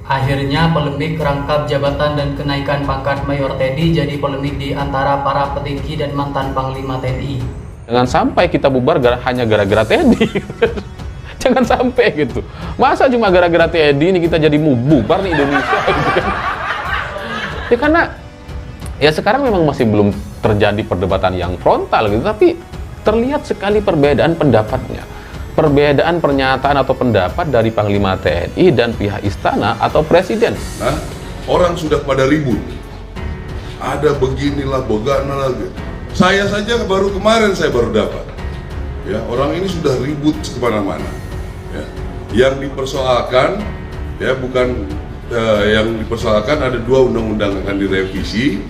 Akhirnya polemik rangkap jabatan dan kenaikan pangkat Mayor TNI jadi polemik di antara para petinggi dan mantan Panglima TNI. Jangan sampai kita bubar hanya gara-gara TNI. Jangan sampai gitu. Masa cuma gara-gara TNI ini kita jadi bubar nih Indonesia gitu kan. Ya karena ya sekarang memang masih belum terjadi perdebatan yang frontal gitu, tapi terlihat sekali perbedaan pendapatnya. Perbedaan pernyataan atau pendapat dari Panglima TNI dan pihak istana atau presiden. Nah, orang sudah pada ribut. Ada beginilah, begana lagi. Saya saja baru kemarin saya baru dapat. Ya, orang ini sudah ribut kemana-mana. Ya. Yang dipersoalkan, ya bukan yang dipersoalkan ada 2 undang-undang akan direvisi,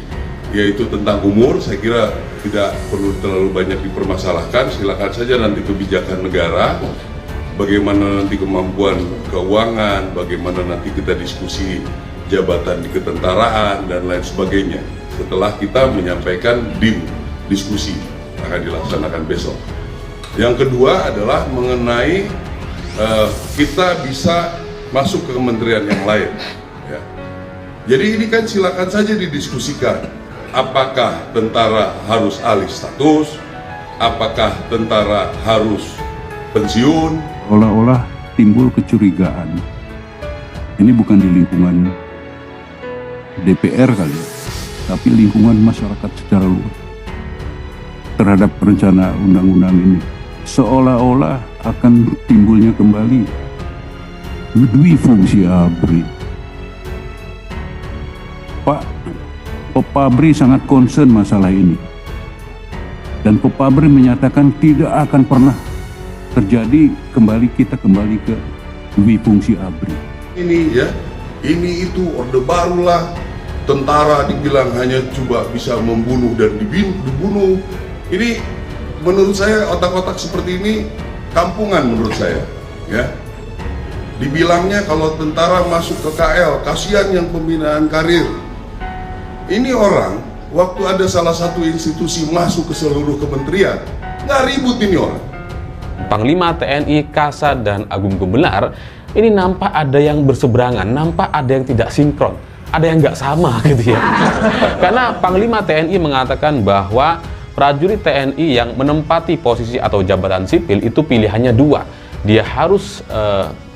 yaitu tentang umur. Saya kira tidak perlu terlalu banyak dipermasalahkan. Silakan saja nanti kebijakan negara, bagaimana nanti kemampuan keuangan, bagaimana nanti kita diskusi jabatan di ketentaraan dan lain sebagainya. Setelah kita menyampaikan diskusi akan dilaksanakan besok. Yang kedua adalah mengenai kita bisa masuk ke kementerian yang lain. Ya. Jadi ini kan silakan saja didiskusikan. Apakah tentara harus alih status? Apakah tentara harus pensiun? Olah-olah timbul kecurigaan. Ini bukan di lingkungan DPR kali ya, tapi lingkungan masyarakat secara luas terhadap rencana undang-undang ini. Seolah-olah akan timbulnya kembali dui fungsi ABRI. Pak Abri sangat concern masalah ini, dan Abri menyatakan tidak akan pernah terjadi kita kembali ke dui fungsi ABRI. Ini ya, ini itu orde barulah. Tentara dibilang hanya coba bisa membunuh dan dibunuh. Ini menurut saya otak-otak seperti ini kampungan menurut saya. Ya, dibilangnya kalau tentara masuk ke KL, kasihan yang pembinaan karir. Ini orang, waktu ada salah satu institusi masuk ke seluruh kementerian, nggak ribut ini orang. Panglima TNI, Kasat, dan Agung Gumelar ini nampak ada yang berseberangan, nampak ada yang tidak sinkron, ada yang nggak sama gitu ya. Karena Panglima TNI mengatakan bahwa prajurit TNI yang menempati posisi atau jabatan sipil itu pilihannya 2. Dia harus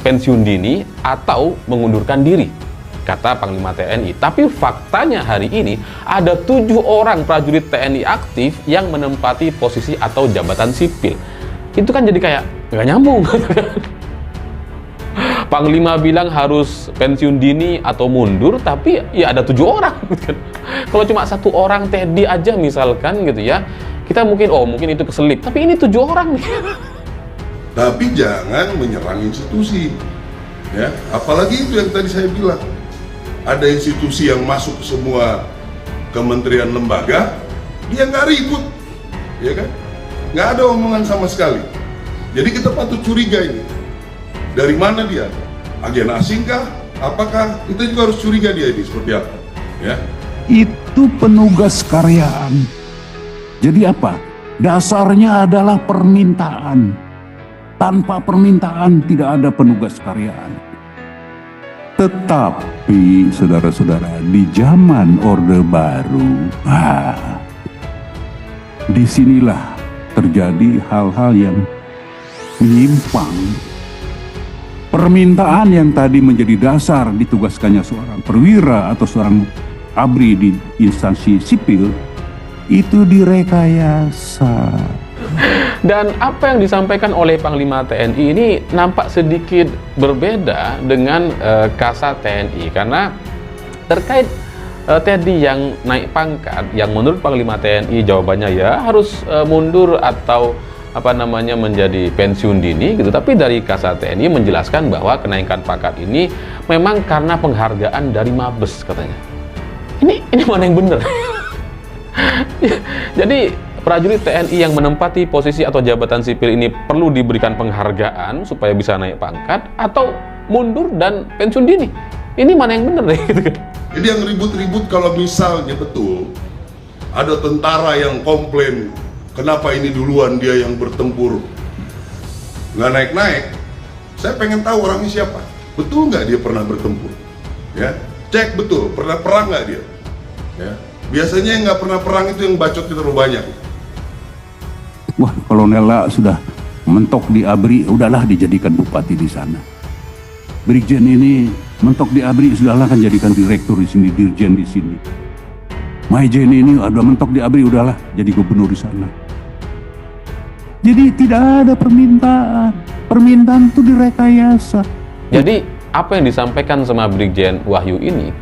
pensiun dini atau mengundurkan diri, kata Panglima TNI. Tapi faktanya hari ini ada 7 orang prajurit TNI aktif yang menempati posisi atau jabatan sipil. Itu kan jadi kayak nggak nyambung. Panglima bilang harus pensiun dini atau mundur, tapi ya ada 7 orang. Kalau cuma 1 orang TNI aja misalkan gitu ya, kita mungkin itu keselip. Tapi ini 7 orang nih. Tapi jangan menyerang institusi. Ya, apalagi itu yang tadi saya bilang. Ada institusi yang masuk ke semua kementerian lembaga, dia nggak ribut, ya kan? Nggak ada omongan sama sekali. Jadi kita patut curiga ini. Dari mana dia? Agen asing kah? Apakah? Kita juga harus curiga dia ini seperti apa? Ya. Itu penugas karyaan. Jadi apa? Dasarnya adalah permintaan. Tanpa permintaan tidak ada penugas karyaan. Tetapi saudara-saudara, di zaman Orde Baru, disinilah terjadi hal-hal yang menyimpang. Permintaan yang tadi menjadi dasar ditugaskannya seorang perwira atau seorang ABRI di instansi sipil itu direkayasa. Dan apa yang disampaikan oleh Panglima TNI ini nampak sedikit berbeda dengan Kasat TNI, karena terkait TNI yang naik pangkat, yang menurut Panglima TNI jawabannya ya harus mundur atau menjadi pensiun dini gitu. Tapi dari Kasat TNI menjelaskan bahwa kenaikan pangkat ini memang karena penghargaan dari Mabes katanya. Ini mana yang benar? Jadi prajurit TNI yang menempati posisi atau jabatan sipil ini perlu diberikan penghargaan supaya bisa naik pangkat, atau mundur dan pensiun dini? Ini mana yang benar deh gitu kan? Jadi yang ribut-ribut kalau misalnya betul ada tentara yang komplain, kenapa ini duluan dia yang bertempur nggak naik-naik? Saya pengen tahu orangnya siapa. Betul nggak dia pernah bertempur? Ya, cek betul pernah perang nggak dia. Ya, biasanya yang nggak pernah perang itu yang bacotnya terlalu banyak. Wah, Kolonel La sudah mentok di ABRI, udahlah dijadikan bupati di sana. Brigjen ini mentok di ABRI, sudahlah kan jadikan direktur di sini, dirjen di sini. Maijen ini udah mentok di ABRI, udahlah jadi gubernur di sana. Jadi tidak ada permintaan itu direkayasa. Jadi apa yang disampaikan sama Brigjen Wahyu ini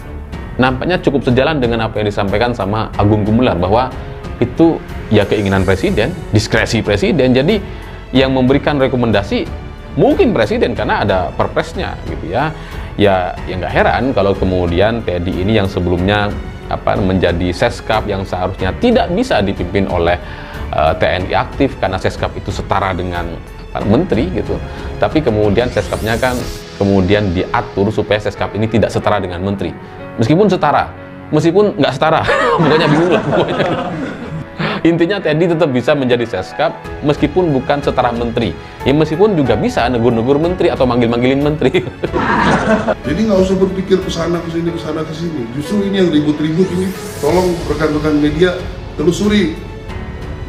nampaknya cukup sejalan dengan apa yang disampaikan sama Agung Gumelar, bahwa itu ya keinginan presiden, diskresi presiden. Jadi yang memberikan rekomendasi mungkin presiden karena ada perpresnya gitu ya. Ya nggak heran kalau kemudian TNI ini yang sebelumnya menjadi Seskap yang seharusnya tidak bisa dipimpin oleh TNI aktif karena Seskap itu setara dengan menteri gitu. Tapi kemudian Seskapnya kan kemudian diatur supaya Seskap ini tidak setara dengan menteri. Meskipun setara, meskipun nggak setara, pokoknya bingung lah pokoknya. Intinya TNI tetap bisa menjadi Seskap meskipun bukan setara menteri. Ya meskipun juga bisa negur-negur menteri atau manggil-manggilin menteri. Jadi nggak usah berpikir kesana kesini. Justru ini yang ribut-ribut ini, tolong rekan-rekan media telusuri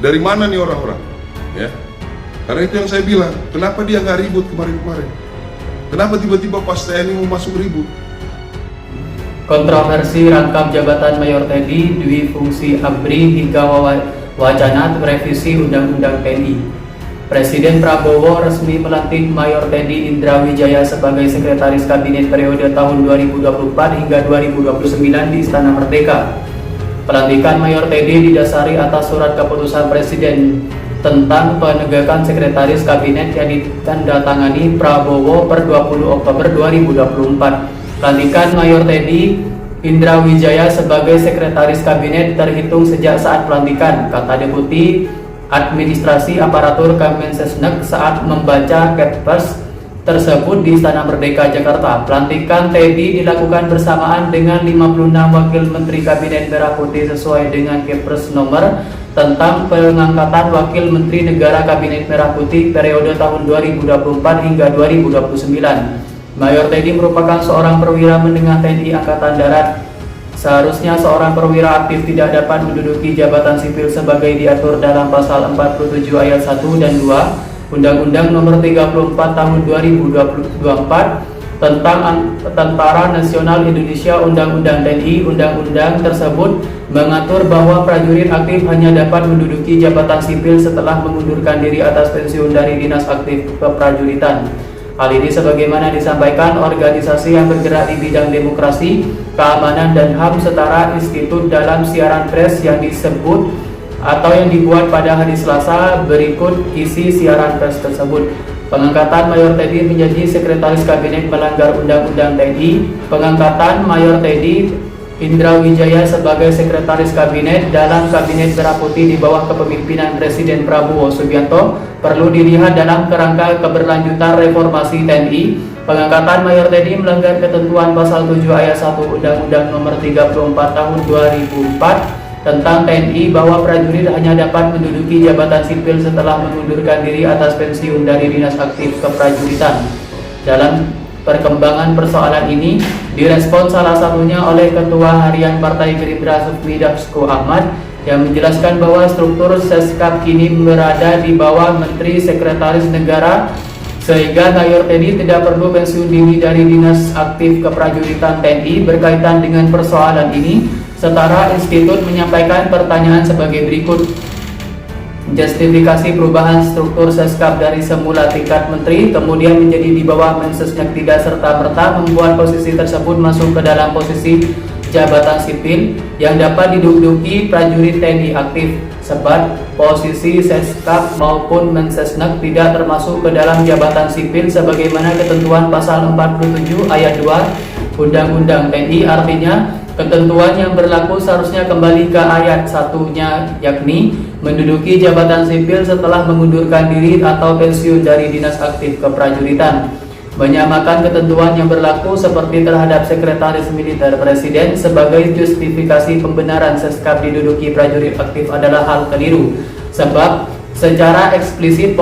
dari mana nih orang-orang, ya. Karena itu yang saya bilang, kenapa dia nggak ribut kemarin-kemarin? Kenapa tiba-tiba pas TNI mau masuk ribut? Kontroversi rangkap jabatan Mayor TNI, dwi fungsi ABRI hingga wacana revisi Undang-Undang TNI. Presiden Prabowo resmi melantik Mayor TNI Indra Wijaya sebagai Sekretaris Kabinet periode tahun 2024 hingga 2029 di Istana Merdeka. Pelantikan Mayor TNI didasari atas surat keputusan Presiden tentang penegakan Sekretaris Kabinet yang ditandatangani Prabowo per 20 Oktober 2024. Pelantikan Mayor TNI Indra Wijaya sebagai Sekretaris Kabinet terhitung sejak saat pelantikan, kata Deputi Administrasi Aparatur Kemensesnek saat membaca Kepres tersebut di Istana Merdeka, Jakarta. Pelantikan TNI dilakukan bersamaan dengan 56 Wakil Menteri Kabinet Merah Putih sesuai dengan Kepres nomor tentang pengangkatan Wakil Menteri Negara Kabinet Merah Putih periode tahun 2024 hingga 2029. Mayor TNI merupakan seorang perwira menengah TNI Angkatan Darat. Seharusnya seorang perwira aktif tidak dapat menduduki jabatan sipil sebagai diatur dalam pasal 47 ayat 1 dan 2 Undang-Undang Nomor 34 Tahun 2024 tentang Tentara Nasional Indonesia. Undang-Undang TNI. Undang-undang tersebut mengatur bahwa prajurit aktif hanya dapat menduduki jabatan sipil setelah mengundurkan diri atas pensiun dari Dinas Aktif Keprajuritan. Hal ini sebagaimana disampaikan organisasi yang bergerak di bidang demokrasi, keamanan, dan HAM setara institut dalam siaran pers yang disebut atau yang dibuat pada hari Selasa. Berikut isi siaran pers tersebut. Pengangkatan Mayor TNI menjadi Sekretaris Kabinet melanggar Undang-Undang TNI. Pengangkatan Mayor TNI Indra Wijaya sebagai Sekretaris Kabinet dalam Kabinet Merah Putih di bawah kepemimpinan Presiden Prabowo Subianto perlu dilihat dalam kerangka keberlanjutan reformasi TNI. Pengangkatan Mayor TNI melanggar ketentuan pasal 7 ayat 1 Undang-Undang Nomor 34 Tahun 2004 tentang TNI bahwa prajurit hanya dapat menduduki jabatan sipil setelah mengundurkan diri atas pensiun dari Dinas Aktif Keprajuritan. Dalam perkembangan persoalan ini direspon salah satunya oleh Ketua Harian Partai Gerindra Sufmi Dasko Ahmad yang menjelaskan bahwa struktur Seskap kini berada di bawah Menteri Sekretaris Negara sehingga Mayor TNI tidak perlu pensiun diri dari Dinas Aktif Keprajuritan TNI. Berkaitan dengan persoalan ini, Setara Institut menyampaikan pertanyaan sebagai berikut. Justifikasi perubahan struktur Seskap dari semula tingkat menteri kemudian menjadi di bawah Mensesnek tidak serta-merta membuat posisi tersebut masuk ke dalam posisi jabatan sipil yang dapat diduduki prajurit TNI aktif, sebab posisi Seskap maupun Mensesnek tidak termasuk ke dalam jabatan sipil sebagaimana ketentuan pasal 47 ayat 2 Undang-Undang TNI. Artinya ketentuan yang berlaku seharusnya kembali ke ayat satunya, yakni menduduki jabatan sipil setelah mengundurkan diri atau pensiun dari Dinas Aktif Keprajuritan. Menyamakan ketentuan yang berlaku seperti terhadap Sekretaris Militer Presiden sebagai justifikasi pembenaran Seskap diduduki prajurit aktif adalah hal keliru, sebab secara eksplisit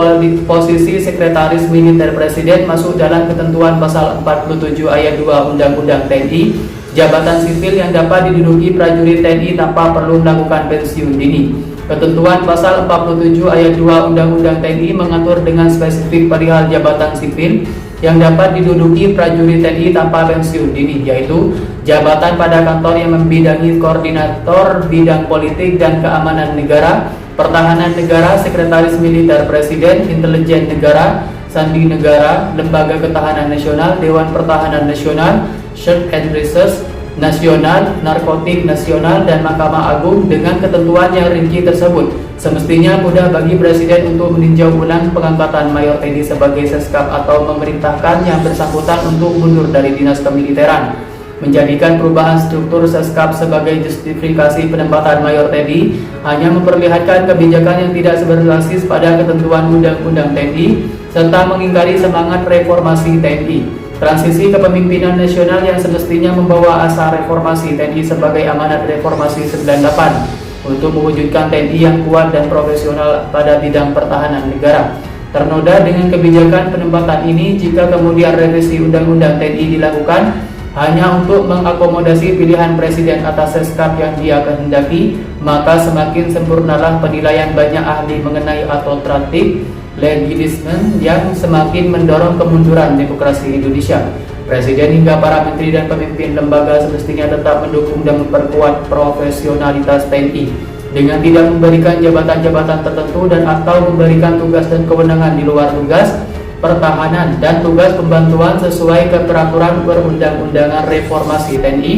posisi Sekretaris Militer Presiden masuk dalam ketentuan pasal 47 ayat 2 Undang-Undang TNI, jabatan sipil yang dapat diduduki prajurit TNI tanpa perlu melakukan pensiun dini. Ketentuan pasal 47 ayat 2 Undang-Undang TNI mengatur dengan spesifik perihal jabatan sipil yang dapat diduduki prajurit TNI tanpa pensiun dini, yaitu jabatan pada kantor yang membidangi koordinator bidang politik dan keamanan negara, pertahanan negara, sekretaris militer presiden, intelijen negara, sandi negara, lembaga ketahanan nasional, dewan pertahanan nasional, search and research nasional, narkotik nasional, dan Mahkamah Agung. Dengan ketentuan yang rinci tersebut, semestinya mudah bagi presiden untuk meninjau ulang pengangkatan Mayor TNI sebagai Seskap atau memerintahkan yang bersangkutan untuk mundur dari dinas kemiliteran. Menjadikan perubahan struktur Seskap sebagai justifikasi penempatan Mayor TNI hanya memperlihatkan kebijakan yang tidak berbasis pada ketentuan Undang-Undang TNI serta mengingkari semangat reformasi TNI. Transisi kepemimpinan nasional yang semestinya membawa asa reformasi TNI sebagai amanat reformasi 98 untuk mewujudkan TNI yang kuat dan profesional pada bidang pertahanan negara ternoda dengan kebijakan penempatan ini. Jika kemudian revisi Undang-Undang TNI dilakukan hanya untuk mengakomodasi pilihan presiden atas Seskap yang dia kehendaki, maka semakin sempurnalah penilaian banyak ahli mengenai autokratik legislation yang semakin mendorong kemunduran demokrasi Indonesia. Presiden hingga para menteri dan pemimpin lembaga semestinya tetap mendukung dan memperkuat profesionalitas TNI dengan tidak memberikan jabatan-jabatan tertentu dan atau memberikan tugas dan kewenangan di luar tugas pertahanan dan tugas pembantuan sesuai keperaturan perundang-undangan. Reformasi TNI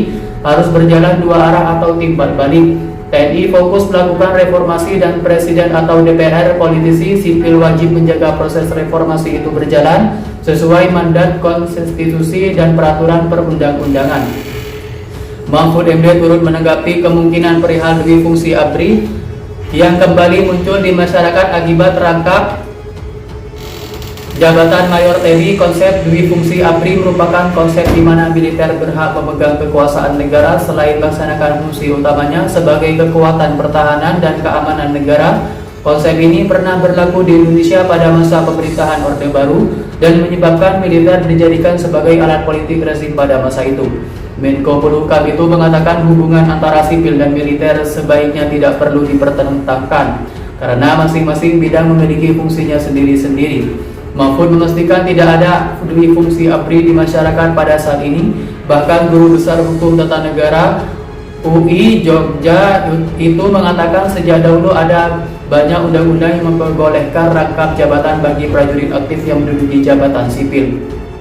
harus berjalan dua arah atau timbal balik. TNI fokus melakukan reformasi dan presiden atau DPR, politisi, sipil wajib menjaga proses reformasi itu berjalan sesuai mandat konstitusi dan peraturan perundang-undangan. Mahfud MD turut menanggapi kemungkinan perihal dui fungsi ABRI yang kembali muncul di masyarakat akibat rangkap jabatan Mayor TNI. Konsep dui fungsi ABRI merupakan konsep di mana militer berhak memegang kekuasaan negara selain melaksanakan fungsi utamanya sebagai kekuatan pertahanan dan keamanan negara. Konsep ini pernah berlaku di Indonesia pada masa pemerintahan Orde Baru dan menyebabkan militer dijadikan sebagai alat politik rezim pada masa itu. Menko Polhukam itu mengatakan hubungan antara sipil dan militer sebaiknya tidak perlu dipertentangkan karena masing-masing bidang memiliki fungsinya sendiri-sendiri. Mahfud memastikan tidak ada dui fungsi ABRI di masyarakat pada saat ini. Bahkan Guru Besar Hukum Tata Negara UI Jogja itu mengatakan sejak dahulu ada banyak undang-undang yang memperbolehkan rangkap jabatan bagi prajurit aktif yang menduduki jabatan sipil.